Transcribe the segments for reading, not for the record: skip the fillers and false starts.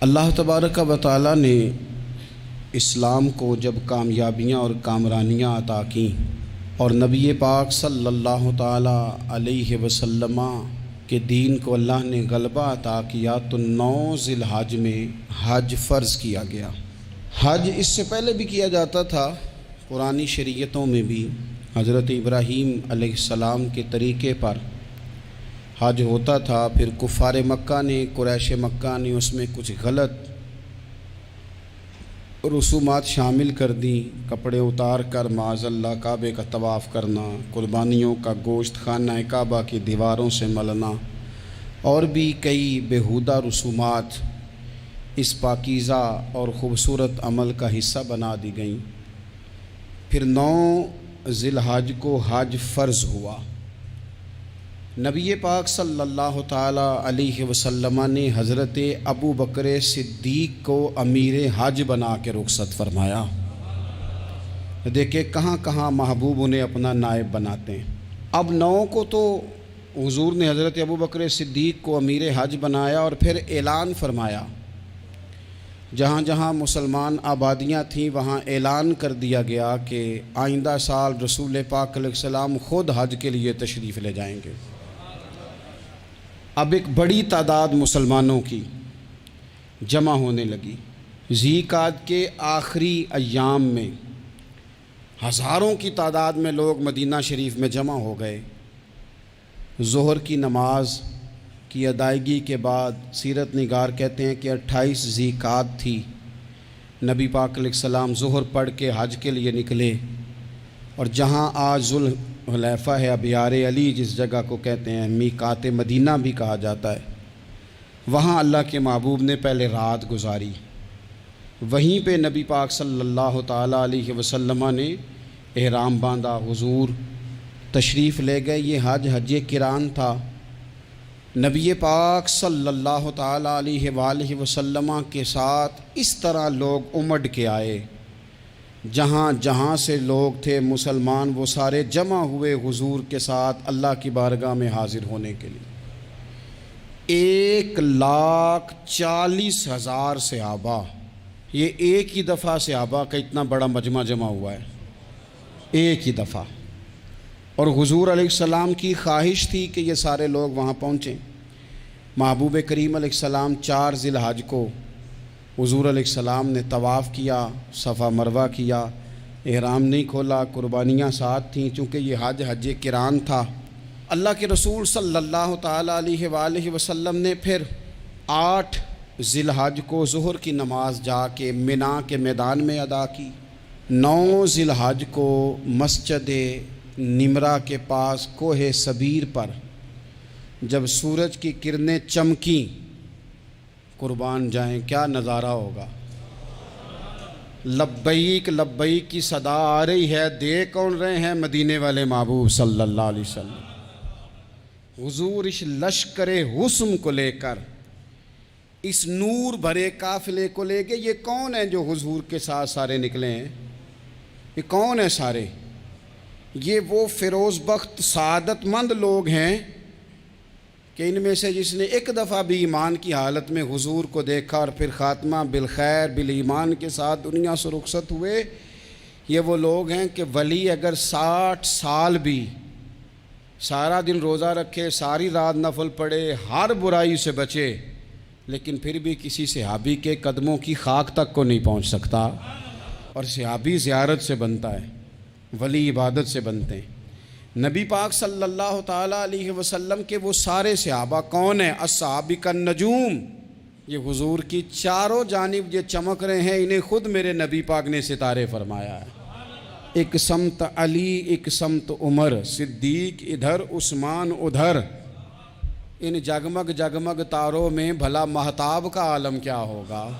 اللہ تبارک و تعالی نے اسلام کو جب کامیابیاں اور کامرانیاں عطا کیں اور نبی پاک صلی اللہ تعالی علیہ وسلم کے دین کو اللہ نے غلبہ عطا کیا تو 9 ذی الحج میں حج فرض کیا گیا۔ حج اس سے پہلے بھی کیا جاتا تھا، پرانی شریعتوں میں بھی حضرت ابراہیم علیہ السلام کے طریقے پر حج ہوتا تھا۔ پھر کفار مکہ نے، قریش مکہ نے اس میں کچھ غلط رسومات شامل کر دیں، کپڑے اتار کر معاذ اللہ کعبے کا طواف کرنا، قربانیوں کا گوشت خانہ کعبہ کی دیواروں سے ملنا، اور بھی کئی بیہودہ رسومات اس پاکیزہ اور خوبصورت عمل کا حصہ بنا دی گئیں۔ پھر 9 ذی الحج کو حج فرض ہوا۔ نبی پاک صلی اللہ تعالی علیہ وسلم نے حضرت ابو بکر صدیق کو امیر حج بنا کے رخصت فرمایا۔ دیکھیں کہاں کہاں محبوب انہیں اپنا نائب بناتے ہیں۔ اب 9 کو تو حضور نے حضرت ابو بکر صدیق کو امیر حج بنایا اور پھر اعلان فرمایا، جہاں جہاں مسلمان آبادیاں تھیں وہاں اعلان کر دیا گیا کہ آئندہ سال رسول پاک علیہ السلام خود حج کے لیے تشریف لے جائیں گے۔ اب ایک بڑی تعداد مسلمانوں کی جمع ہونے لگی۔ ذی قعدہ کے آخری ایام میں ہزاروں کی تعداد میں لوگ مدینہ شریف میں جمع ہو گئے۔ ظہر کی نماز کی ادائیگی کے بعد سیرت نگار کہتے ہیں کہ 28 ذی قعدہ تھی، نبی پاک علیہ السلام ظہر پڑھ کے حج کے لیے نکلے، اور جہاں آج ذوالحلیفہ ہے، ابیار علی جس جگہ کو کہتے ہیں، میقات مدینہ بھی کہا جاتا ہے، وہاں اللہ کے محبوب نے پہلے رات گزاری۔ وہیں پہ نبی پاک صلی اللہ تعالی علیہ وسلم نے احرام باندھا، حضور تشریف لے گئے۔ یہ حج قران تھا۔ نبی پاک صلی اللہ تعالی علیہ وآلہ وسلم کے ساتھ اس طرح لوگ امڈ کے آئے، جہاں جہاں سے لوگ تھے مسلمان وہ سارے جمع ہوئے حضور کے ساتھ اللہ کی بارگاہ میں حاضر ہونے کے لیے۔ 1,40,000 صحابہ، یہ ایک ہی دفعہ صحابہ کا اتنا بڑا مجمع جمع ہوا ہے، ایک ہی دفعہ۔ اور حضور علیہ السلام کی خواہش تھی کہ یہ سارے لوگ وہاں پہنچیں۔ محبوب کریم علیہ السلام 4 ذی الحج کو حضور علیہ السلام نے طواف کیا، صفا مروہ کیا، احرام نہیں کھولا، قربانیاں ساتھ تھیں، چونکہ یہ حج قران تھا۔ اللہ کے رسول صلی اللہ تعالی علیہ وآلہ وسلم نے پھر 8 ذی الحج کو ظہر کی نماز جا کے منا کے میدان میں ادا کی۔ 9 ذی الحج کو مسجد نمرہ کے پاس کوہ صبیر پر جب سورج کی کرنیں چمکیں، قربان جائیں کیا نظارہ ہوگا۔ لبیک لبیک کی صدا آ رہی ہے، دے کون رہے ہیں؟ مدینے والے محبوب صلی اللہ علیہ وسلم۔ حضور اس لشکر حسن کو لے کر، اس نور بھرے قافلے کو لے کے، یہ کون ہیں جو حضور کے ساتھ سارے نکلے ہیں؟ یہ کون ہیں سارے؟ یہ وہ فیروز بخت سعادت مند لوگ ہیں کہ ان میں سے جس نے ایک دفعہ بھی ایمان کی حالت میں حضور کو دیکھا اور پھر خاتمہ بالخیر بالایمان کے ساتھ دنیا سے رخصت ہوئے، یہ وہ لوگ ہیں کہ ولی اگر 60 سال بھی سارا دن روزہ رکھے، ساری رات نفل پڑھے، ہر برائی سے بچے، لیکن پھر بھی کسی صحابی کے قدموں کی خاک تک کو نہیں پہنچ سکتا۔ اور صحابی زیارت سے بنتا ہے، ولی عبادت سے بنتے ہیں۔ نبی پاک صلی اللہ تعالی علیہ وسلم کے وہ سارے صحابہ کون ہیں؟ الصحابہ النجوم، یہ حضور کی چاروں جانب یہ چمک رہے ہیں، انہیں خود میرے نبی پاک نے ستارے فرمایا ہے۔ ایک سمت علی، ایک سمت عمر، صدیق ادھر، عثمان ادھر۔ ان جگمگ جگمگ تاروں میں بھلا مہتاب کا عالم کیا ہوگا؟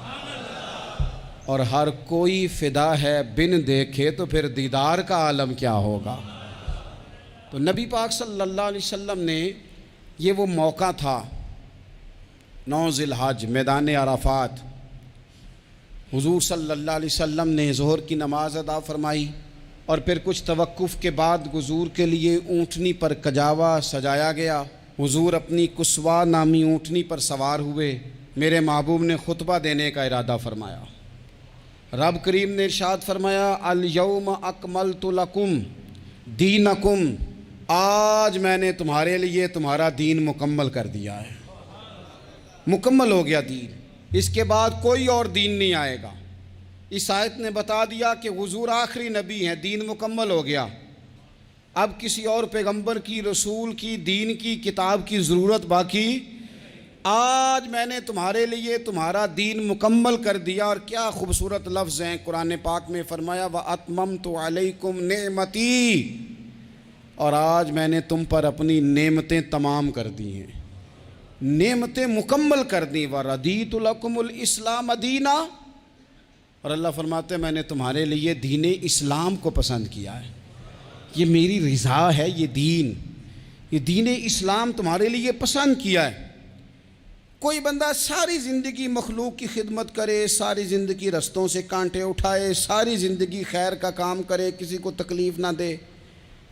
اور ہر کوئی فدا ہے بن دیکھے تو پھر دیدار کا عالم کیا ہوگا؟ تو نبی پاک صلی اللہ علیہ وسلم نے یہ وہ موقع تھا، 9 ذی الحج میدان عرفات، حضور صلی اللہ علیہ وسلم نے ظہر کی نماز ادا فرمائی اور پھر کچھ توقف کے بعد حضور کے لیے اونٹنی پر کجاوا سجایا گیا۔ حضور اپنی کسوا نامی اونٹنی پر سوار ہوئے، میرے محبوب نے خطبہ دینے کا ارادہ فرمایا۔ رب کریم نے ارشاد فرمایا الیوم اکملت لکم دینکم، آج میں نے تمہارے لیے تمہارا دین مکمل کر دیا ہے، مکمل ہو گیا دین، اس کے بعد کوئی اور دین نہیں آئے گا۔ اس آیت نے بتا دیا کہ حضور آخری نبی ہیں، دین مکمل ہو گیا، اب کسی اور پیغمبر کی، رسول کی، دین کی، کتاب کی ضرورت باقی۔ آج میں نے تمہارے لیے تمہارا دین مکمل کر دیا۔ اور کیا خوبصورت لفظ ہیں قرآن پاک میں فرمایا وَأَتْمَمْتُ عَلَيْكُمْ نِعْمَتِي، اور آج میں نے تم پر اپنی نعمتیں تمام کر دی ہیں، نعمتیں مکمل کر دی۔ وَرَضِيتُ لَكُمُ الْإِسْلَامَ دِينًا، اور اللہ فرماتے ہیں میں نے تمہارے لیے دین اسلام کو پسند کیا ہے، یہ میری رضا ہے، یہ دین اسلام تمہارے لیے پسند کیا ہے۔ کوئی بندہ ساری زندگی مخلوق کی خدمت کرے، ساری زندگی رستوں سے کانٹے اٹھائے، ساری زندگی خیر کا کام کرے، کسی کو تکلیف نہ دے،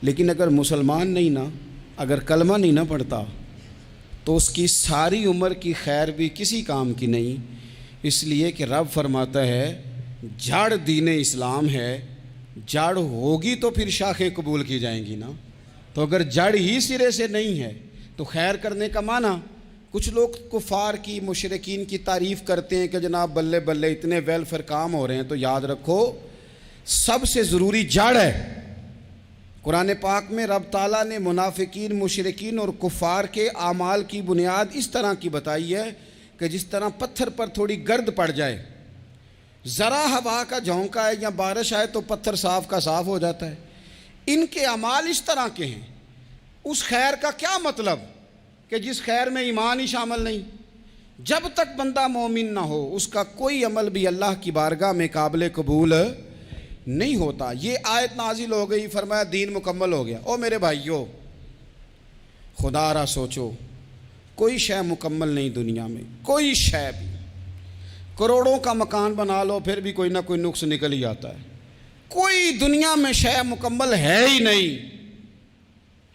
لیکن اگر مسلمان نہیں نا، اگر کلمہ نہیں نہ پڑھتا تو اس کی ساری عمر کی خیر بھی کسی کام کی نہیں۔ اس لیے کہ رب فرماتا ہے جڑ دین اسلام ہے، جڑ ہوگی تو پھر شاخیں قبول کی جائیں گی نا، تو اگر جڑ ہی سرے سے نہیں ہے تو خیر کرنے کا معنی۔ کچھ لوگ کفار کی، مشرکین کی تعریف کرتے ہیں کہ جناب بلے بلے اتنے ویلفیئر کام ہو رہے ہیں، تو یاد رکھو سب سے ضروری جڑ ہے۔ قرآن پاک میں رب تعالیٰ نے منافقین، مشرکین اور کفار کے اعمال کی بنیاد اس طرح کی بتائی ہے کہ جس طرح پتھر پر تھوڑی گرد پڑ جائے، ذرا ہوا کا جھونکا ہے یا بارش آئے تو پتھر صاف کا صاف ہو جاتا ہے، ان کے اعمال اس طرح کے ہیں۔ اس خیر کا کیا مطلب کہ جس خیر میں ایمان ہی شامل نہیں؟ جب تک بندہ مومن نہ ہو اس کا کوئی عمل بھی اللہ کی بارگاہ میں قابل قبول نہیں ہوتا۔ یہ آیت نازل ہو گئی، فرمایا دین مکمل ہو گیا۔ او میرے بھائیو، خدا را سوچو، کوئی شے مکمل نہیں دنیا میں، کوئی شے بھی۔ کروڑوں کا مکان بنا لو پھر بھی کوئی نہ کوئی نقص نکل ہی آتا ہے، کوئی دنیا میں شے مکمل ہے ہی نہیں۔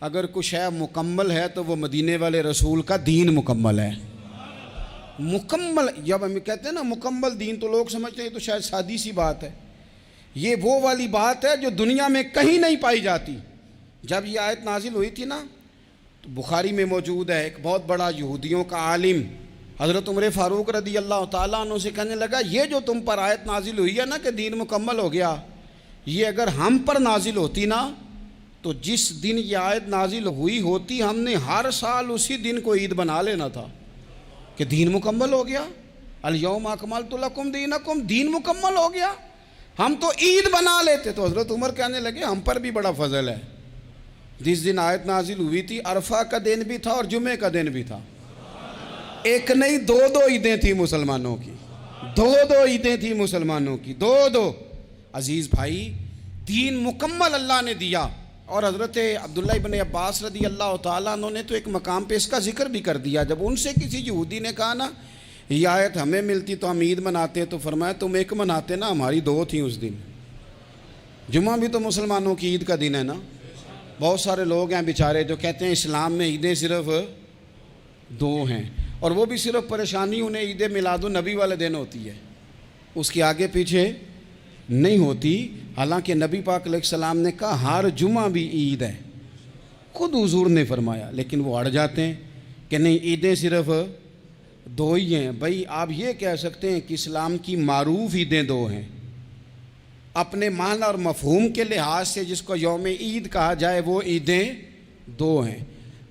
اگر کوئی شے مکمل ہے تو وہ مدینے والے رسول کا دین مکمل ہے۔ مکمل، جب ہم کہتے ہیں نا مکمل دین تو لوگ سمجھتے ہیں تو شاید سادی سی بات ہے، یہ وہ والی بات ہے جو دنیا میں کہیں نہیں پائی جاتی۔ جب یہ آیت نازل ہوئی تھی نا تو بخاری میں موجود ہے، ایک بہت بڑا یہودیوں کا عالم حضرت عمر فاروق رضی اللہ تعالیٰ عنہ سے کہنے لگا یہ جو تم پر آیت نازل ہوئی ہے نا کہ دین مکمل ہو گیا، یہ اگر ہم پر نازل ہوتی نا تو جس دن یہ آیت نازل ہوئی ہوتی ہم نے ہر سال اسی دن کو عید بنا لینا تھا کہ دین مکمل ہو گیا۔ الیوم اکملت لکم دینکم، دین مکمل ہو گیا، ہم تو عید بنا لیتے۔ تو حضرت عمر کہنے لگے ہم پر بھی بڑا فضل ہے، جس دن آیت نازل ہوئی تھی عرفہ کا دن بھی تھا اور جمعے کا دن بھی تھا، ایک نہیں دو عیدیں تھیں مسلمانوں کی، دو عیدیں تھیں مسلمانوں کی، دو۔ عزیز بھائی، دین مکمل اللہ نے دیا۔ اور حضرت عبداللہ ابن عباس رضی اللہ تعالیٰ عنہ نے تو ایک مقام پہ اس کا ذکر بھی کر دیا، جب ان سے کسی یہودی نے کہا نا یہ آیت ہمیں ملتی تو ہم عید مناتے، تو فرمایا تم ایک مناتے نا، ہماری دو تھیں اس دن۔ جمعہ بھی تو مسلمانوں کی عید کا دن ہے نا۔ بہت سارے لوگ ہیں بیچارے جو کہتے ہیں اسلام میں عیدیں صرف دو ہیں، اور وہ بھی صرف پریشانی انہیں عید میلاد النبی والے دن ہوتی ہے، اس کے آگے پیچھے نہیں ہوتی۔ حالانکہ نبی پاک علیہ السلام نے کہا ہر جمعہ بھی عید ہے، خود حضور نے فرمایا، لیکن وہ اڑ جاتے ہیں کہ نہیں عیدیں صرف دو ہی ہیں۔ بھائی آپ یہ کہہ سکتے ہیں کہ اسلام کی معروف عیدیں دو ہیں، اپنے معنی اور مفہوم کے لحاظ سے جس کو یوم عید کہا جائے وہ عیدیں دو ہیں۔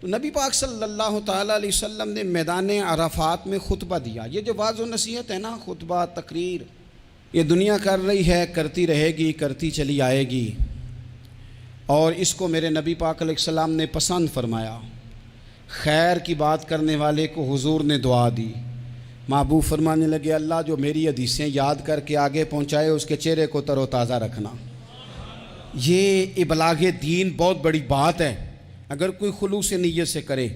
تو نبی پاک صلی اللہ تعالیٰ علیہ وسلم نے میدان عرفات میں خطبہ دیا۔ یہ جو واعظ و نصیحت ہے نا، خطبہ، تقریر، یہ دنیا کر رہی ہے، کرتی رہے گی، کرتی چلی آئے گی، اور اس کو میرے نبی پاک علیہ السلام نے پسند فرمایا۔ خیر کی بات کرنے والے کو حضور نے دعا دی، محبوب فرمانے لگے اللہ جو میری حدیثیں یاد کر کے آگے پہنچائے اس کے چہرے کو تر و تازہ رکھنا۔ یہ ابلاغ دین بہت بڑی بات ہے اگر کوئی خلوص نیت سے کرے،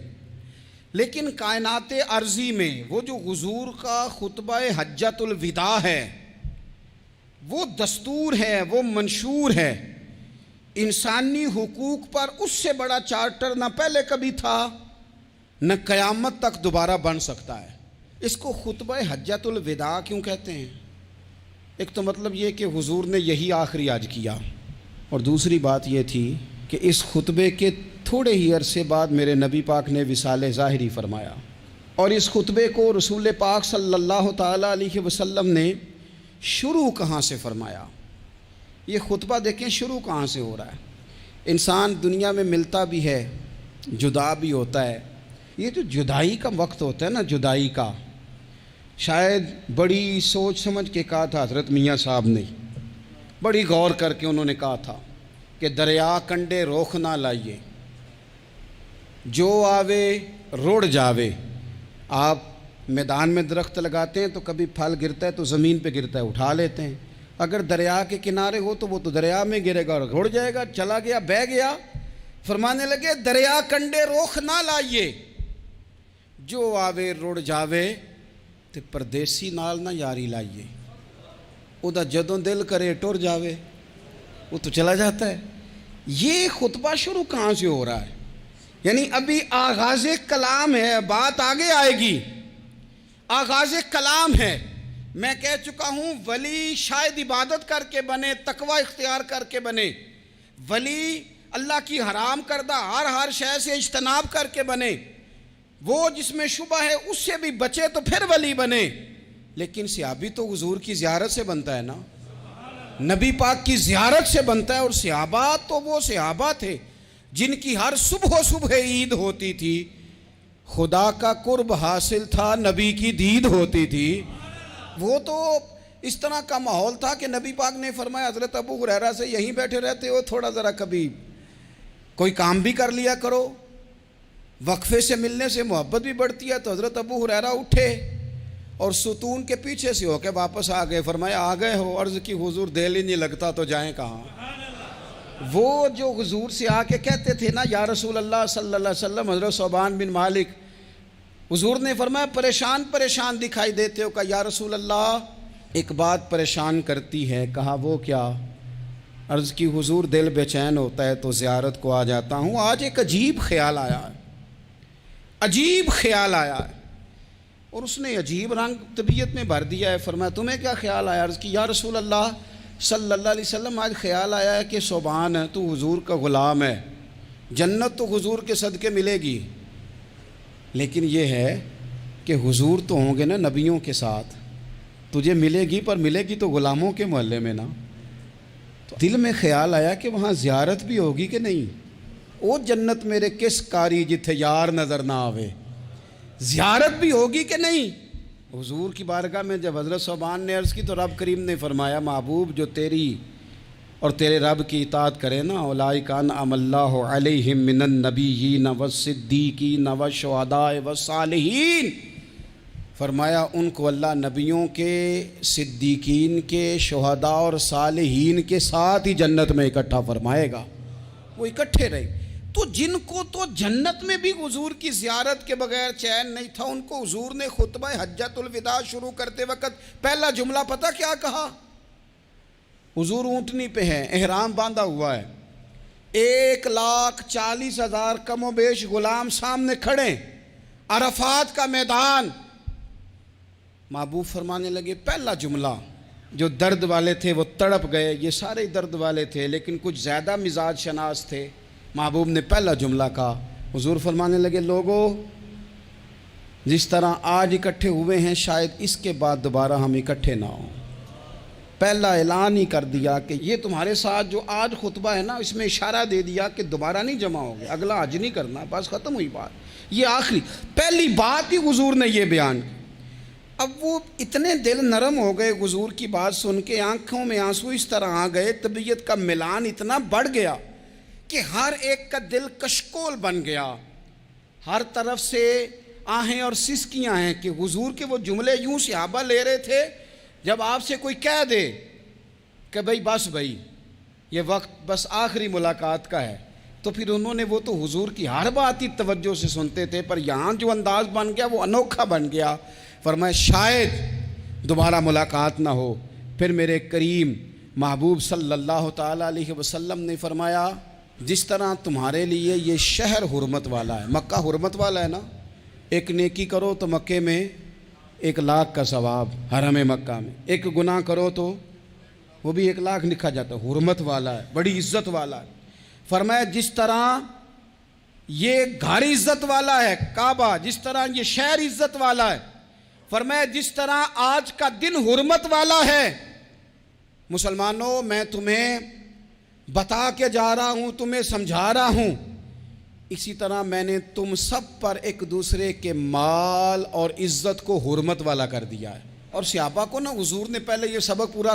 لیکن کائنات ارضی میں وہ جو حضور کا خطبہ حجۃ الوداع ہے وہ دستور ہے، وہ منشور ہے۔ انسانی حقوق پر اس سے بڑا چارٹر نہ پہلے کبھی تھا نہ قیامت تک دوبارہ بن سکتا ہے۔ اس کو خطبہ حجۃ الوداع کیوں کہتے ہیں؟ ایک تو مطلب یہ کہ حضور نے یہی آخری حج کیا، اور دوسری بات یہ تھی کہ اس خطبے کے تھوڑے ہی عرصے بعد میرے نبی پاک نے وصال ظاہری فرمایا، اور اس خطبے کو رسول پاک صلی اللہ تعالیٰ علیہ وسلم نے شروع کہاں سے فرمایا؟ یہ خطبہ دیکھیں شروع کہاں سے ہو رہا ہے۔ انسان دنیا میں ملتا بھی ہے، جدا بھی ہوتا ہے، یہ جو جدائی کا وقت ہوتا ہے نا، جدائی کا، شاید بڑی سوچ سمجھ کے کہا تھا حضرت میاں صاحب نے، بڑی غور کر کے انہوں نے کہا تھا کہ دریا کنڈے روخ نہ لائیے، جو آوے روڑ جاوے۔ آپ میدان میں درخت لگاتے ہیں تو کبھی پھل گرتا ہے تو زمین پہ گرتا ہے، اٹھا لیتے ہیں، اگر دریا کے کنارے ہو تو وہ تو دریا میں گرے گا اور روڑ جائے گا، چلا گیا، بہہ گیا۔ فرمانے لگے دریا کنڈے روخ نہ لائیے، جو آوے روڑ جاوے، تے پردیسی نال نہ یاری لائیے، او دا جدوں دل کرے ٹر جاوے، وہ تو چلا جاتا ہے۔ یہ خطبہ شروع کہاں سے ہو رہا ہے؟ یعنی ابھی آغاز کلام ہے، بات آگے آئے گی، آغاز کلام ہے۔ میں کہہ چکا ہوں ولی شاید عبادت کر کے بنے، تقوی اختیار کر کے بنے، ولی اللہ کی حرام کردہ ہر شے سے اجتناب کر کے بنے، وہ جس میں شبہ ہے اس سے بھی بچے تو پھر ولی بنے۔ لیکن صحابی تو حضور کی زیارت سے بنتا ہے نا، نبی پاک کی زیارت سے بنتا ہے، اور صحابہ تو وہ صحابہ تھے جن کی ہر صبح عید ہوتی تھی، خدا کا قرب حاصل تھا، نبی کی دید ہوتی تھی۔ وہ تو اس طرح کا ماحول تھا کہ نبی پاک نے فرمایا حضرت ابو ہریرہ سے یہیں بیٹھے رہتے ہو، تھوڑا ذرا کبھی کوئی کام بھی کر لیا کرو، وقفے سے ملنے سے محبت بھی بڑھتی ہے۔ تو حضرت ابو ہریرہ اٹھے اور ستون کے پیچھے سے ہو کے واپس آ گئے، فرمایا آ گئے ہو؟ عرض کی حضور دل ہی نہیں لگتا تو جائیں کہاں۔ وہ جو حضور سے آ کے کہتے تھے نا یا رسول اللہ صلی اللہ علیہ وسلم، حضرت صوبان بن مالک، حضور نے فرمایا پریشان پریشان دکھائی دیتے ہو، کہا یا رسول اللہ ایک بات پریشان کرتی ہے۔ کہا وہ کیا؟ عرض کی حضور دل بے چین ہوتا ہے تو زیارت کو آ جاتا ہوں، آج ایک عجیب خیال آیا ہے، عجیب خیال آیا ہے، اور اس نے عجیب رنگ طبیعت میں بھر دیا ہے۔ فرمایا تمہیں کیا خیال آیا؟ عرض کی یا رسول اللہ صلی اللہ علیہ وسلم آج خیال آیا ہے کہ صوبان ہے، تو حضور کا غلام ہے، جنت تو حضور کے صدقے ملے گی، لیکن یہ ہے کہ حضور تو ہوں گے نا نبیوں کے ساتھ، تجھے ملے گی پر ملے گی تو غلاموں کے محلے میں نا۔ تو دل میں خیال آیا کہ وہاں زیارت بھی ہوگی کہ نہیں؟ او جنت میرے کس کاری جتھے یار نظر نہ آوے، زیارت بھی ہوگی کہ نہیں؟ حضور کی بارگاہ میں جب حضرت صوبان نے عرض کی تو رب کریم نے فرمایا محبوب جو تیری اور تیرے رب کی اطاعت کرے نا، اولئک انعم اللہ علیہم من النبیین والصدیقین والشہداء والصالحین، فرمایا ان کو اللہ نبیوں کے، صدیقین کے، شہداء اور صالحین کے ساتھ ہی جنت میں اکٹھا فرمائے گا، وہ اکٹھے رہے۔ تو جن کو تو جنت میں بھی حضور کی زیارت کے بغیر چین نہیں تھا، ان کو حضور نے خطبہ حجۃ الوداع شروع کرتے وقت پہلا جملہ پتہ کیا کہا؟ حضور اونٹنی پہ ہیں، احرام باندھا ہوا ہے، 1,40,000 کم و بیش غلام سامنے کھڑے، عرفات کا میدان۔ محبوب فرمانے لگے پہلا جملہ، جو درد والے تھے وہ تڑپ گئے، یہ سارے درد والے تھے لیکن کچھ زیادہ مزاج شناس تھے۔ محبوب نے پہلا جملہ کہا، حضور فرمانے لگے لوگو جس طرح آج اکٹھے ہوئے ہیں شاید اس کے بعد دوبارہ ہم اکٹھے نہ ہوں۔ پہلا اعلان ہی کر دیا کہ یہ تمہارے ساتھ جو آج خطبہ ہے نا، اس میں اشارہ دے دیا کہ دوبارہ نہیں جمع ہوگے، اگلا حج نہیں کرنا، بس ختم ہوئی بات، یہ آخری پہلی بات ہی حضور نے یہ بیان کی۔ اب وہ اتنے دل نرم ہو گئے حضور کی بات سن کے، آنکھوں میں آنسو اس طرح آ گئے، طبیعت کا ملان اتنا بڑھ گیا کہ ہر ایک کا دل کشکول بن گیا، ہر طرف سے آہیں اور سسکیاں ہیں کہ حضور کے وہ جملے یوں صحابہ لے رہے تھے جب آپ سے کوئی کہہ دے کہ بھائی یہ وقت بس آخری ملاقات کا ہے، تو پھر انہوں نے وہ تو حضور کی ہر بات ہی توجہ سے سنتے تھے، پر یہاں جو انداز بن گیا وہ انوکھا بن گیا۔ فرمایا شاید دوبارہ ملاقات نہ ہو۔ پھر میرے کریم محبوب صلی اللہ تعالیٰ علیہ وسلم نے فرمایا جس طرح تمہارے لیے یہ شہر حرمت والا ہے، مکہ حرمت والا ہے نا، ایک نیکی کرو تو مکے میں 1,00,000 کا ثواب حرم مکہ میں، ایک گناہ کرو تو وہ بھی 1,00,000 لکھا جاتا ہے، حرمت والا ہے، بڑی عزت والا ہے۔ فرمایا جس طرح یہ گھر عزت والا ہے کعبہ، جس طرح یہ شہر عزت والا ہے، فرمایا جس طرح آج کا دن حرمت والا ہے، مسلمانوں میں تمہیں بتا کے جا رہا ہوں، تمہیں سمجھا رہا ہوں، اسی طرح میں نے تم سب پر ایک دوسرے کے مال اور عزت کو حرمت والا کر دیا ہے۔ اور صحابہ کو نا حضور نے پہلے یہ سبق پورا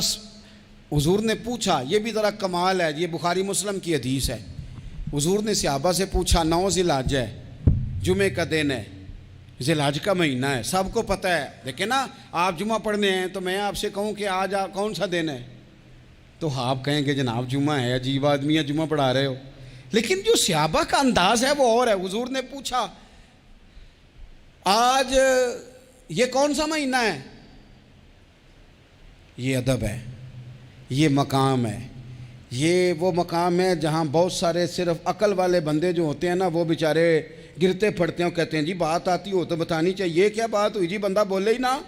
حضور نے پوچھا، یہ بھی ذرا کمال ہے، یہ بخاری مسلم کی حدیث ہے۔ حضور نے صحابہ سے پوچھا 9 ذی الحجہ ہے، جمعے کا دن ہے، ذی الحج کا مہینہ ہے، سب کو پتہ ہے، دیکھیں نا آپ جمعہ پڑھنے ہیں تو میں آپ سے کہوں کہ آج کون سا دن ہے تو آپ کہیں گے جناب جمعہ ہے، عجیب آدمی ہے جمعہ پڑھا رہے ہو، لیکن جو صحابہ کا انداز ہے وہ اور ہے۔ حضور نے پوچھا آج یہ کون سا مہینہ ہے؟ یہ ادب ہے، یہ مقام ہے، یہ وہ مقام ہے جہاں بہت سارے صرف عقل والے بندے جو ہوتے ہیں نا وہ بیچارے گرتے پھڑتے ہیں، کہتے ہیں جی بات آتی ہو تو بتانی چاہیے، یہ کیا بات ہوئی جی بندہ بولے ہی نا،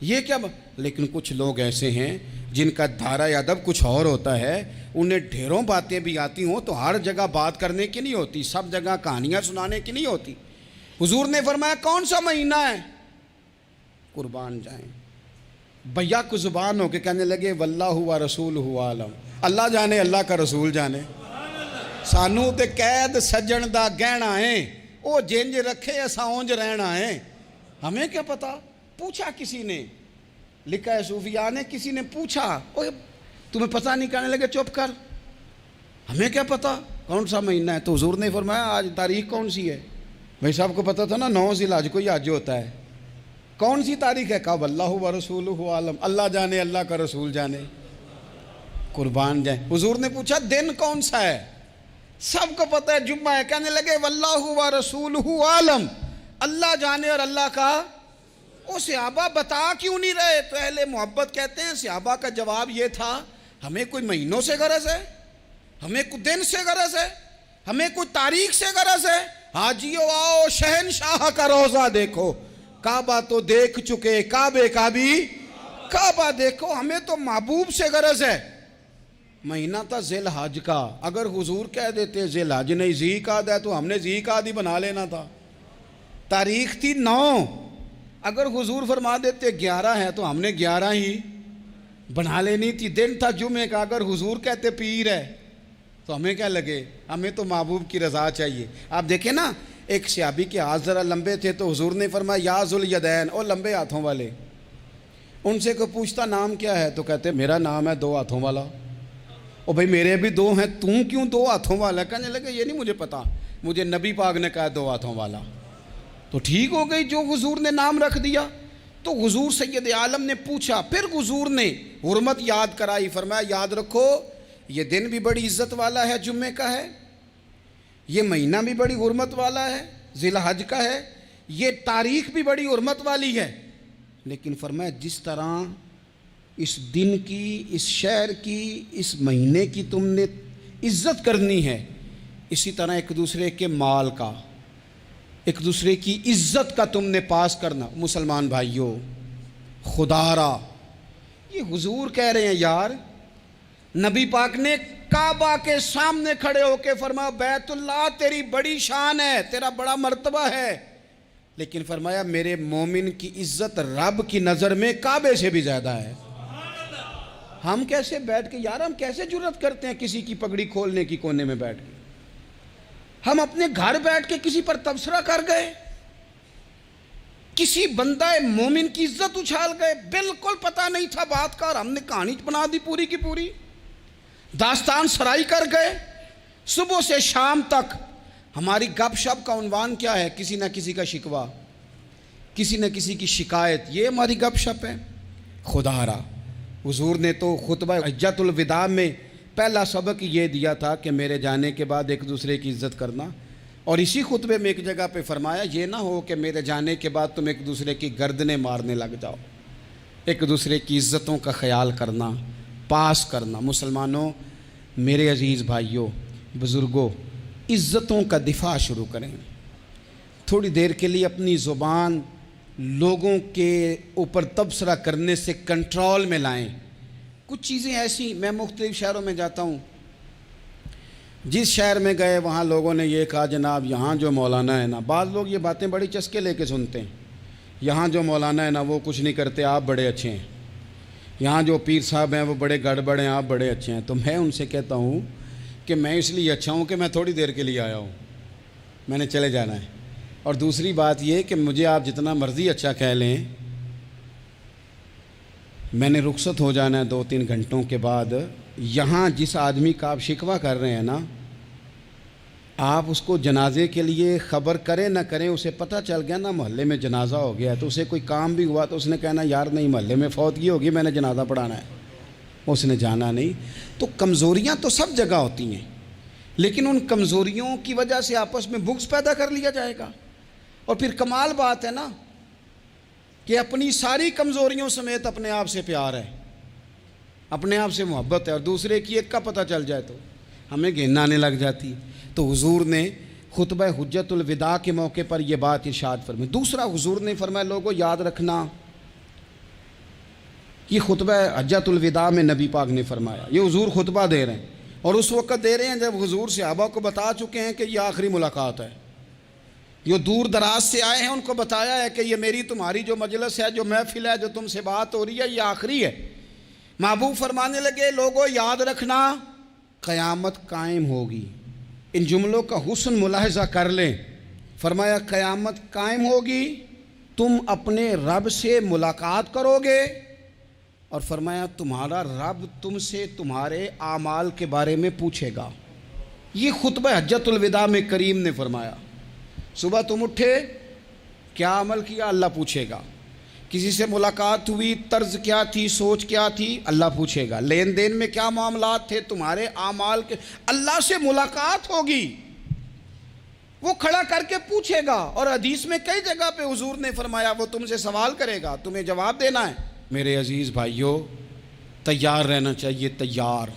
یہ کیا لیکن کچھ لوگ ایسے ہیں جن کا دھارا ادب کچھ اور ہوتا ہے، انہیں ڈھیروں باتیں بھی آتی ہوں تو ہر جگہ بات کرنے کی نہیں ہوتی، سب جگہ کہانیاں سنانے کی نہیں ہوتی۔ حضور نے فرمایا کون سا مہینہ ہے؟ قربان جائیں بھیا کو زبان ہو کے کہنے لگے واللہ و رسولہ عالم، اللہ جانے اللہ کا رسول جانے، سانو تے قید سجن دا گہنا ہے، او جنج رکھے ایسا اونج رہنا ہے، ہمیں کیا پتا؟ پوچھا کسی نے، لکھا ہے صوفیاء نے، کسی نے پوچھا اوہ تمہیں پتہ نہیں، کہنے لگے چپ کر، ہمیں کیا پتا کون سا مہینہ ہے؟ تو حضور نے فرمایا آج تاریخ کون سی ہے؟ بھائی صاحب کو پتا تھا نا 9 ذی الحج کو ہی حج ہوتا ہے، کون سی تاریخ ہے؟ کہا واللہ و رسولہ عالم، اللہ جانے اللہ کا رسول جانے، قربان جائیں۔ حضور نے پوچھا دن کون سا ہے؟ سب کو پتہ ہے جمعہ ہے، کہنے لگے واللہ و رسولہ عالم، اللہ جانے اور اللہ کا، وہ صحابہ بتا کیوں نہیں رہے؟ تو اہل محبت کہتے ہیں صحابہ کا جواب یہ تھا ہمیں کوئی مہینوں سے غرض ہے، ہمیں کوئی دن سے غرض ہے، ہمیں کوئی تاریخ سے غرض ہے؟ حاجیو آؤ شہنشاہ کا روزہ دیکھو، کعبہ تو دیکھ چکے، کعبے کا بھی کعبہ دیکھو، ہمیں تو محبوب سے غرض ہے۔ مہینہ تھا ذی الحج کا، اگر حضور کہہ دیتے ذی الحج نہیں ذی قعدہ ہے تو ہم نے ذی قعدہ ہی بنا لینا تھا۔ تاریخ تھی 9، اگر حضور فرما دیتے 11 ہے تو ہم نے 11 ہی بنا لینی تھی۔ دن تھا جمعے کا، اگر حضور کہتے پیر ہے تو ہمیں کیا لگے؟ ہمیں تو محبوب کی رضا چاہیے۔ آپ دیکھیں نا ایک صحابی کے ہاتھ ذرا لمبے تھے تو حضور نے فرمایا یا ذوالیدین، او لمبے ہاتھوں والے، ان سے کوئی پوچھتا نام کیا ہے تو کہتے میرا نام ہے 2 ہاتھوں والا۔ او بھائی میرے بھی 2 ہیں، تم کیوں 2 ہاتھوں والا؟ کہنے لگے یہ نہیں مجھے پتا، مجھے نبی پاک نے کہا 2 ہاتھوں والا، تو ٹھیک ہو گئی جو حضور نے نام رکھ دیا۔ تو حضور سید عالم نے پوچھا، پھر حضور نے حرمت یاد کرائی، فرمایا یاد رکھو یہ دن بھی بڑی عزت والا ہے، جمعے کا ہے، یہ مہینہ بھی بڑی حرمت والا ہے، ذی الحج کا ہے، یہ تاریخ بھی بڑی حرمت والی ہے، لیکن فرمایا جس طرح اس دن کی، اس شہر کی، اس مہینے کی تم نے عزت کرنی ہے، اسی طرح ایک دوسرے کے مال کا، ایک دوسرے کی عزت کا تم نے پاس کرنا۔ مسلمان بھائیوں خدا را یہ حضور کہہ رہے ہیں یار، نبی پاک نے کعبہ کے سامنے کھڑے ہو کے فرمایا بیت اللہ تیری بڑی شان ہے، تیرا بڑا مرتبہ ہے، لیکن فرمایا میرے مومن کی عزت رب کی نظر میں کعبے سے بھی زیادہ ہے۔ ہم کیسے بیٹھ کے یار، ہم کیسے جرأت کرتے ہیں کسی کی پگڑی کھولنے کی کونے میں بیٹھ کے؟ ہم اپنے گھر بیٹھ کے کسی پر تبصرہ کر گئے، کسی بندہ مومن کی عزت اچھال گئے، بالکل پتہ نہیں تھا بات کا اور ہم نے کہانی بنا دی پوری کی پوری، داستان سرائی کر گئے۔ صبح سے شام تک ہماری گپ شپ کا عنوان کیا ہے؟ کسی نہ کسی کا شکوہ، کسی نہ کسی کی شکایت، یہ ہماری گپ شپ ہے۔ خدا را حضور نے تو خطبہ حجۃ الوداع میں پہلا سبق یہ دیا تھا کہ میرے جانے کے بعد ایک دوسرے کی عزت کرنا، اور اسی خطبے میں ایک جگہ پہ فرمایا یہ نہ ہو کہ میرے جانے کے بعد تم ایک دوسرے کی گردنیں مارنے لگ جاؤ، ایک دوسرے کی عزتوں کا خیال کرنا، پاس کرنا۔ مسلمانوں میرے عزیز بھائیوں بزرگوں، عزتوں کا دفاع شروع کریں، تھوڑی دیر کے لیے اپنی زبان لوگوں کے اوپر تبصرہ کرنے سے کنٹرول میں لائیں۔ کچھ چیزیں ایسی، میں مختلف شہروں میں جاتا ہوں، جس شہر میں گئے وہاں لوگوں نے یہ کہا جناب یہاں جو مولانا ہے نا، بعض لوگ یہ باتیں بڑی چسکے لے کے سنتے ہیں، یہاں جو مولانا ہے نا وہ کچھ نہیں کرتے، آپ بڑے اچھے ہیں، یہاں جو پیر صاحب ہیں وہ بڑے گڑبڑ ہیں، آپ بڑے اچھے ہیں۔ تو میں ان سے کہتا ہوں کہ میں اس لیے اچھا ہوں کہ میں تھوڑی دیر کے لیے آیا ہوں، میں نے چلے جانا ہے۔ اور دوسری بات یہ کہ مجھے آپ جتنا مرضی اچھا کہہ لیں، میں نے رخصت ہو جانا ہے 2-3 گھنٹوں کے بعد۔ یہاں جس آدمی کا آپ شکوہ کر رہے ہیں نا، آپ اس کو جنازے کے لیے خبر کریں نہ کریں، اسے پتہ چل گیا نا محلے میں جنازہ ہو گیا، تو اسے کوئی کام بھی ہوا تو اس نے کہنا یار نہیں محلے میں فوتگی ہوگی، میں نے جنازہ پڑھانا ہے، اس نے جانا نہیں۔ تو کمزوریاں تو سب جگہ ہوتی ہیں، لیکن ان کمزوریوں کی وجہ سے آپس میں بغض پیدا کر لیا جائے گا۔ اور پھر کمال بات ہے نا کہ اپنی ساری کمزوریوں سمیت اپنے آپ سے پیار ہے، اپنے آپ سے محبت ہے، اور دوسرے کی ایک کا پتہ چل جائے تو ہمیں گھن آنے لگ جاتی۔ تو حضور نے خطبہ حجت الوداع کے موقع پر یہ بات ارشاد فرمائی۔ دوسرا حضور نے فرمایا لوگوں یاد رکھنا، یہ خطبہ حجت الوداع میں نبی پاک نے فرمایا، یہ حضور خطبہ دے رہے ہیں، اور اس وقت دے رہے ہیں جب حضور صحابہ کو بتا چکے ہیں کہ یہ آخری ملاقات ہے۔ جو دور دراز سے آئے ہیں ان کو بتایا ہے کہ یہ میری تمہاری جو مجلس ہے، جو محفل ہے، جو تم سے بات ہو رہی ہے، یہ آخری ہے۔ محبوب فرمانے لگے لوگوں یاد رکھنا قیامت قائم ہوگی۔ ان جملوں کا حسن ملاحظہ کر لیں۔ فرمایا قیامت قائم ہوگی، تم اپنے رب سے ملاقات کرو گے، اور فرمایا تمہارا رب تم سے تمہارے اعمال کے بارے میں پوچھے گا۔ یہ خطبہ حجت الوداع میں کریم نے فرمایا۔ صبح تم اٹھے، کیا عمل کیا، اللہ پوچھے گا۔ کسی سے ملاقات ہوئی، طرز کیا تھی، سوچ کیا تھی، اللہ پوچھے گا۔ لین دین میں کیا معاملات تھے، تمہارے اعمال کے، اللہ سے ملاقات ہوگی، وہ کھڑا کر کے پوچھے گا۔ اور حدیث میں کئی جگہ پہ حضور نے فرمایا وہ تم سے سوال کرے گا، تمہیں جواب دینا ہے۔ میرے عزیز بھائیوں، تیار رہنا چاہیے، تیار۔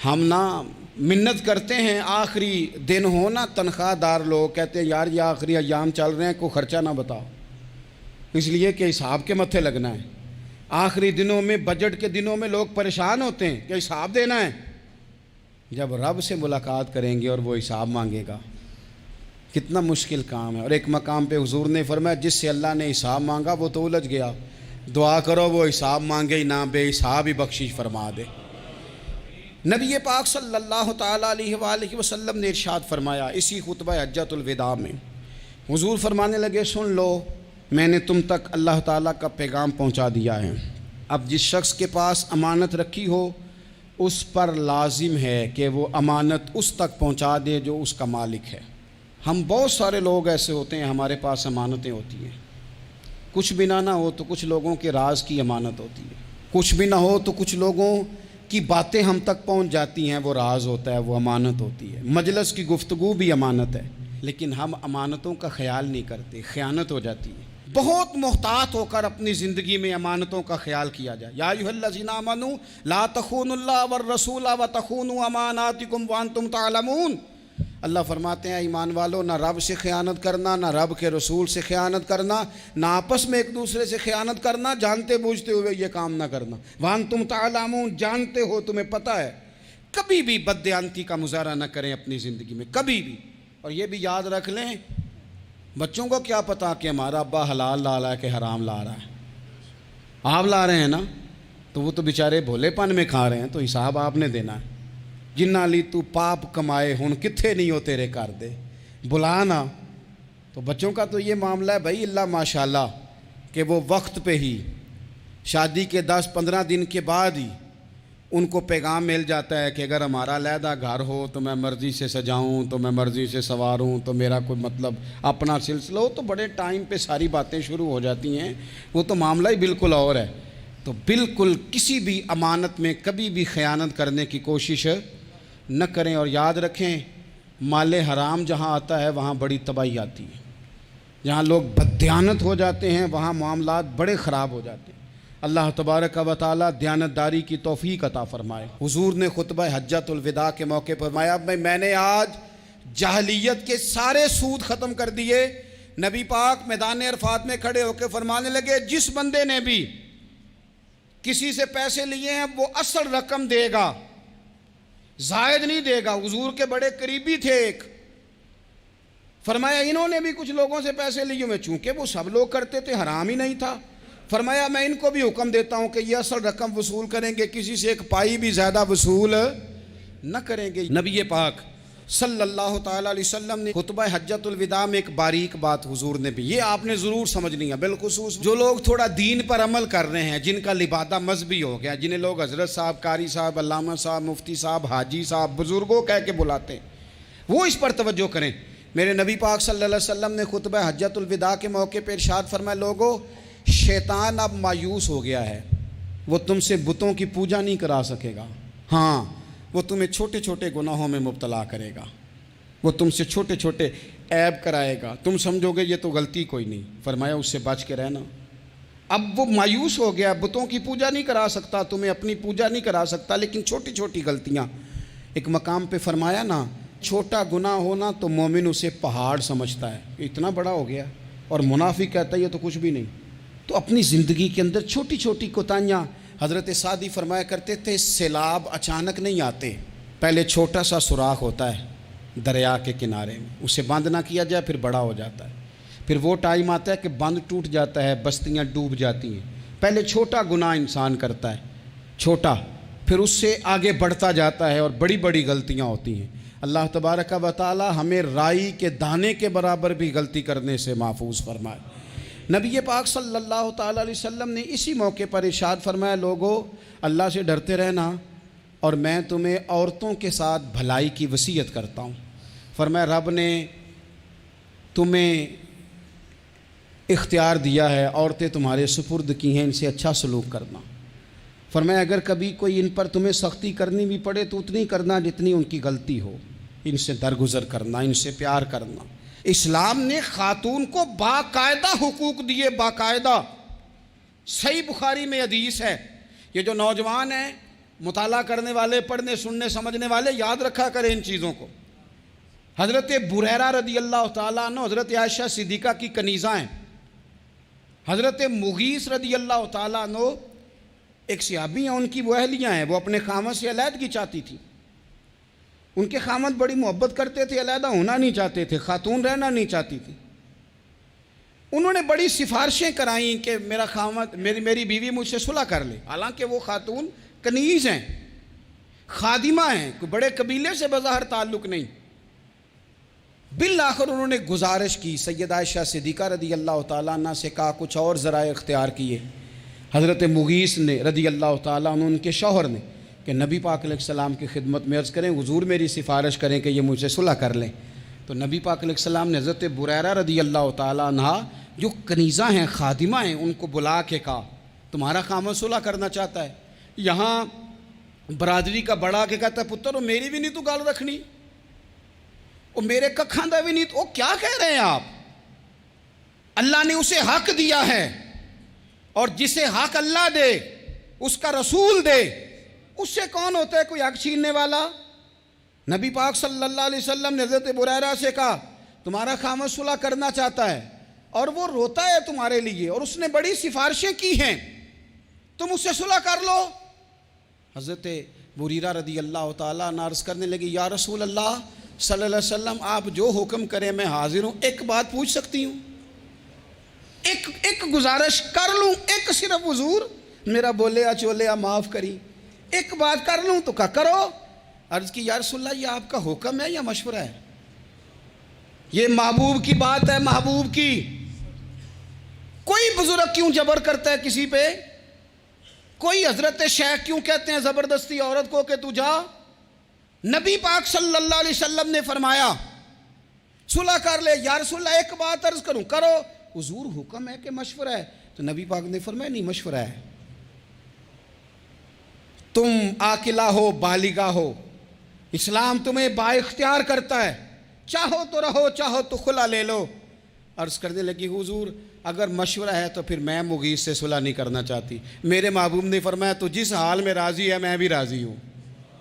ہم نا منت کرتے ہیں آخری دن ہو نا، تنخواہ دار لوگ کہتے ہیں یار یہ آخری ایام چل رہے ہیں، کوئی خرچہ نہ بتاؤ، اس لیے کہ حساب کے متھے لگنا ہے۔ آخری دنوں میں، بجٹ کے دنوں میں لوگ پریشان ہوتے ہیں کہ حساب دینا ہے۔ جب رب سے ملاقات کریں گے اور وہ حساب مانگے گا، کتنا مشکل کام ہے۔ اور ایک مقام پہ حضور نے فرمایا جس سے اللہ نے حساب مانگا وہ تو الجھ گیا، دعا کرو وہ حساب مانگے ہی نہ، بے حساب ہی بخشش فرما دے۔ نبی پاک صلی اللہ تعالیٰ علیہ وآلہ وسلم نے ارشاد فرمایا اسی خطبہ حجت الوداع میں، حضور فرمانے لگے سن لو، میں نے تم تک اللہ تعالیٰ کا پیغام پہنچا دیا ہے۔ اب جس شخص کے پاس امانت رکھی ہو اس پر لازم ہے کہ وہ امانت اس تک پہنچا دے جو اس کا مالک ہے۔ ہم بہت سارے لوگ ایسے ہوتے ہیں، ہمارے پاس امانتیں ہوتی ہیں، کچھ بھی نہ ہو تو کچھ لوگوں کے راز کی امانت ہوتی ہے، کچھ بھی نہ ہو تو کچھ لوگوں کی باتیں ہم تک پہنچ جاتی ہیں، وہ راز ہوتا ہے، وہ امانت ہوتی ہے۔ مجلس کی گفتگو بھی امانت ہے، لیکن ہم امانتوں کا خیال نہیں کرتے، خیانت ہو جاتی ہے۔ بہت محتاط ہو کر اپنی زندگی میں امانتوں کا خیال کیا جائے۔ یا ایھا الذین آمنوا لا تخونوا اللہ والرسول وتخونوا اماناتکم وانتم تعلمون۔ اللہ فرماتے ہیں ایمان والو، نہ رب سے خیانت کرنا، نہ رب کے رسول سے خیانت کرنا، نہ آپس میں ایک دوسرے سے خیانت کرنا، جانتے بوجھتے ہوئے یہ کام نہ کرنا۔ وانتم تعلمون، جانتے ہو، تمہیں پتہ ہے۔ کبھی بھی بددیانتی کا مظاہرہ نہ کریں اپنی زندگی میں، کبھی بھی۔ اور یہ بھی یاد رکھ لیں، بچوں کو کیا پتا کہ ہمارا ابا حلال لا رہا ہے کہ حرام لا رہا ہے۔ آپ لا رہے ہیں نا، تو وہ تو بیچارے بھولے پن میں کھا رہے ہیں، تو حساب آپ نے دینا ہے۔ جنہ لی تو پاپ کمائے ہن کتھے نہیں ہو تیرے کر دے، بلانا۔ تو بچوں کا تو یہ معاملہ ہے بھائی، اللہ ماشاءاللہ کہ وہ وقت پہ ہی، شادی کے 10-15 دن کے بعد ہی ان کو پیغام مل جاتا ہے کہ اگر ہمارا علیحدہ گھر ہو تو میں مرضی سے سجاؤں، تو میں مرضی سے سنواروں، تو میرا کوئی مطلب اپنا سلسلہ ہو، تو بڑے ٹائم پہ ساری باتیں شروع ہو جاتی ہیں، وہ تو معاملہ ہی بالکل اور ہے۔ تو بالکل کسی بھی امانت میں کبھی بھی خیانت کرنے کی کوشش نہ کریں۔ اور یاد رکھیں، مال حرام جہاں آتا ہے وہاں بڑی تباہی آتی ہے، جہاں لوگ بددیانت ہو جاتے ہیں وہاں معاملات بڑے خراب ہو جاتے ہیں۔ اللہ تبارک و تعالیٰ دیانتداری کی توفیق عطا فرمائے۔ حضور نے خطبہ حجت الوداع کے موقع پر فرمایا میں نے آج جاہلیت کے سارے سود ختم کر دیے، نبی پاک میدان عرفات میں کھڑے ہو کے فرمانے لگے جس بندے نے بھی کسی سے پیسے لیے ہیں وہ اصل رقم دے گا، زائد نہیں دے گا۔ حضور کے بڑے قریبی تھے ایک، فرمایا انہوں نے بھی کچھ لوگوں سے پیسے لیے ہوئے، چونکہ وہ سب لوگ کرتے تھے، حرام ہی نہیں تھا۔ فرمایا میں ان کو بھی حکم دیتا ہوں کہ یہ اصل رقم وصول کریں گے، کسی سے ایک پائی بھی زیادہ وصول نہ کریں گے۔ نبی پاک صلی اللہ تعالیٰ علیہ وسلم نے خطبہ حجۃ الوداع میں ایک باریک بات حضور نے بھی، یہ آپ نے ضرور سمجھنی ہے، بالخصوص جو لوگ تھوڑا دین پر عمل کر رہے ہیں، جن کا لبادہ مذہبی ہو گیا، جنہیں لوگ حضرت صاحب، قاری صاحب، علامہ صاحب، مفتی صاحب، حاجی صاحب، بزرگوں کہہ کے بلاتے ہیں، وہ اس پر توجہ کریں۔ میرے نبی پاک صلی اللہ علیہ وسلم نے خطبہ حجۃ الوداع کے موقع پہ ارشاد فرمایا، لوگو شیطان اب مایوس ہو گیا ہے، وہ تم سے بتوں کی پوجا نہیں کرا سکے گا، ہاں وہ تمہیں چھوٹے چھوٹے گناہوں میں مبتلا کرے گا، وہ تم سے چھوٹے چھوٹے عیب کرائے گا، تم سمجھو گے یہ تو غلطی کوئی نہیں، فرمایا اس سے بچ کے رہنا۔ اب وہ مایوس ہو گیا، بتوں کی پوجا نہیں کرا سکتا، تمہیں اپنی پوجا نہیں کرا سکتا، لیکن چھوٹی چھوٹی غلطیاں، ایک مقام پہ فرمایا نا چھوٹا گناہ ہونا تو مومن اسے پہاڑ سمجھتا ہے، اتنا بڑا ہو گیا، اور منافق کہتا ہے یہ تو کچھ بھی نہیں۔ تو اپنی زندگی کے اندر چھوٹی چھوٹی کوتاہیاں، حضرت سعدی فرمایا کرتے تھے سیلاب اچانک نہیں آتے، پہلے چھوٹا سا سوراخ ہوتا ہے دریا کے کنارے میں، اسے بند نہ کیا جائے پھر بڑا ہو جاتا ہے، پھر وہ ٹائم آتا ہے کہ بند ٹوٹ جاتا ہے، بستیاں ڈوب جاتی ہیں۔ پہلے چھوٹا گناہ انسان کرتا ہے، چھوٹا، پھر اس سے آگے بڑھتا جاتا ہے اور بڑی بڑی غلطیاں ہوتی ہیں۔ اللہ تبارک و تعالی ہمیں رائی کے دانے کے برابر بھی غلطی کرنے سے محفوظ فرمائے۔ نبی پاک صلی اللہ تعالیٰ علیہ وسلم نے اسی موقع پر ارشاد فرمایا، لوگو اللہ سے ڈرتے رہنا، اور میں تمہیں عورتوں کے ساتھ بھلائی کی وصیت کرتا ہوں۔ فرمایا رب نے تمہیں اختیار دیا ہے، عورتیں تمہارے سپرد کی ہیں، ان سے اچھا سلوک کرنا۔ فرمایا اگر کبھی کوئی ان پر تمہیں سختی کرنی بھی پڑے تو اتنی کرنا جتنی ان کی غلطی ہو، ان سے درگزر کرنا، ان سے پیار کرنا۔ اسلام نے خاتون کو باقاعدہ حقوق دیے، باقاعدہ۔ صحیح بخاری میں حدیث ہے، یہ جو نوجوان ہیں، مطالعہ کرنے والے، پڑھنے سننے سمجھنے والے، یاد رکھا کریں ان چیزوں کو۔ حضرت بریرہ رضی اللہ تعالیٰ عنہ حضرت عائشہ صدیقہ کی کنیزہ ہیں، حضرت مغیث رضی اللہ تعالیٰ عنہ ایک صحابی ہیں، ان کی وہ اہلیہ ہیں، وہ اپنے خامد سے علیحدگی چاہتی تھی، ان کے خامد بڑی محبت کرتے تھے، علیحدہ ہونا نہیں چاہتے تھے، خاتون رہنا نہیں چاہتی تھی۔ انہوں نے بڑی سفارشیں کرائیں کہ میرا خامد، میری بیوی مجھ سے صلح کر لے، حالانکہ وہ خاتون کنیز ہیں، خادمہ ہیں، کوئی بڑے قبیلے سے بظاہر تعلق نہیں۔ بالآخر انہوں نے گزارش کی، سیدہ عائشہ صدیقہ رضی اللہ تعالیٰ عنہ سے کہا، کچھ اور ذرائع اختیار کیے۔ حضرت مغیث نے رضی اللہ تعالیٰ عنہ، ان کے شوہر نے، کہ نبی پاک علیہ السلام کی خدمت میں عرض کریں حضور میری سفارش کریں کہ یہ مجھ سے صلح کر لیں۔ تو نبی پاک علیہ السلام نے حضرت بریرہ رضی اللہ تعالیٰ عنہ جو کنیزہ ہیں، خادمہ ہیں، ان کو بلا کے کہا تمہارا خامد صلح کرنا چاہتا ہے۔ یہاں برادری کا بڑا کے کہتا ہے پتر میری بھی نہیں تو گال رکھنی، وہ میرے ککھاں دا بھی نہیں تو، وہ کیا کہہ رہے ہیں آپ؟ اللہ نے اسے حق دیا ہے، اور جسے حق اللہ دے اس کا رسول دے، اس سے کون ہوتا ہے کوئی حق چھیننے والا؟ نبی پاک صلی اللہ علیہ وسلم نے حضرت بریرہ سے کہا تمہارا خامد صلح کرنا چاہتا ہے اور وہ روتا ہے تمہارے لیے، اور اس نے بڑی سفارشیں کی ہیں، تم اس سے صلح کر لو۔ حضرت بریرہ رضی اللہ تعالیٰ عنہ عرض کرنے لگی یا رسول اللہ صلی اللہ علیہ وسلم آپ جو حکم کریں میں حاضر ہوں، ایک بات پوچھ سکتی ہوں؟ ایک گزارش کر لوں؟ ایک صرف حضور میرا بولیا چولیا معاف کری، ایک بات کر لوں؟ تو کہا کرو۔ عرض کی یا رسول اللہ یہ آپ کا حکم ہے یا مشورہ ہے؟ یہ محبوب کی بات ہے، محبوب کی۔ کوئی بزرگ کیوں جبر کرتا ہے کسی پہ؟ کوئی حضرت شیخ کیوں کہتے ہیں زبردستی عورت کو کہ تو جا؟ نبی پاک صلی اللہ علیہ وسلم نے فرمایا صلح کر لے۔ یا رسول اللہ ایک بات عرض کروں؟ کرو۔ حضور حکم ہے کہ مشورہ ہے؟ تو نبی پاک نے فرمایا نہیں مشورہ ہے، تم عاقلہ ہو، بالغہ ہو، اسلام تمہیں با اختیار کرتا ہے، چاہو تو رہو، چاہو تو خلا لے لو۔ عرض کرنے لگی حضور اگر مشورہ ہے تو پھر میں مغیث سے صلح نہیں کرنا چاہتی۔ میرے محبوب نے فرمایا تو جس حال میں راضی ہے میں بھی راضی ہوں۔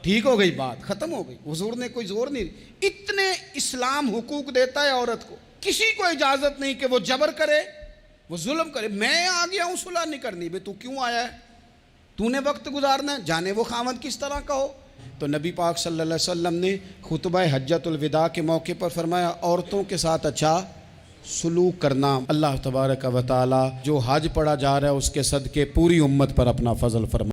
ٹھیک ہو گئی بات، ختم ہو گئی۔ حضور نے کوئی زور نہیں، اتنے اسلام حقوق دیتا ہے عورت کو۔ کسی کو اجازت نہیں کہ وہ جبر کرے، وہ ظلم کرے۔ میں آ گیا ہوں صلح نہیں کرنی، بے تو کیوں آیا ہے؟ تو نے وقت گزارنا ہے، جانے وہ خاوند کس طرح کا ہو۔ تو نبی پاک صلی اللہ علیہ وسلم نے خطبہ حجۃ الوداع کے موقع پر فرمایا عورتوں کے ساتھ اچھا سلوک کرنا۔ اللہ تبارک و تعالی جو حج پڑھا جا رہا ہے اس کے صدقے پوری امت پر اپنا فضل فرمائے۔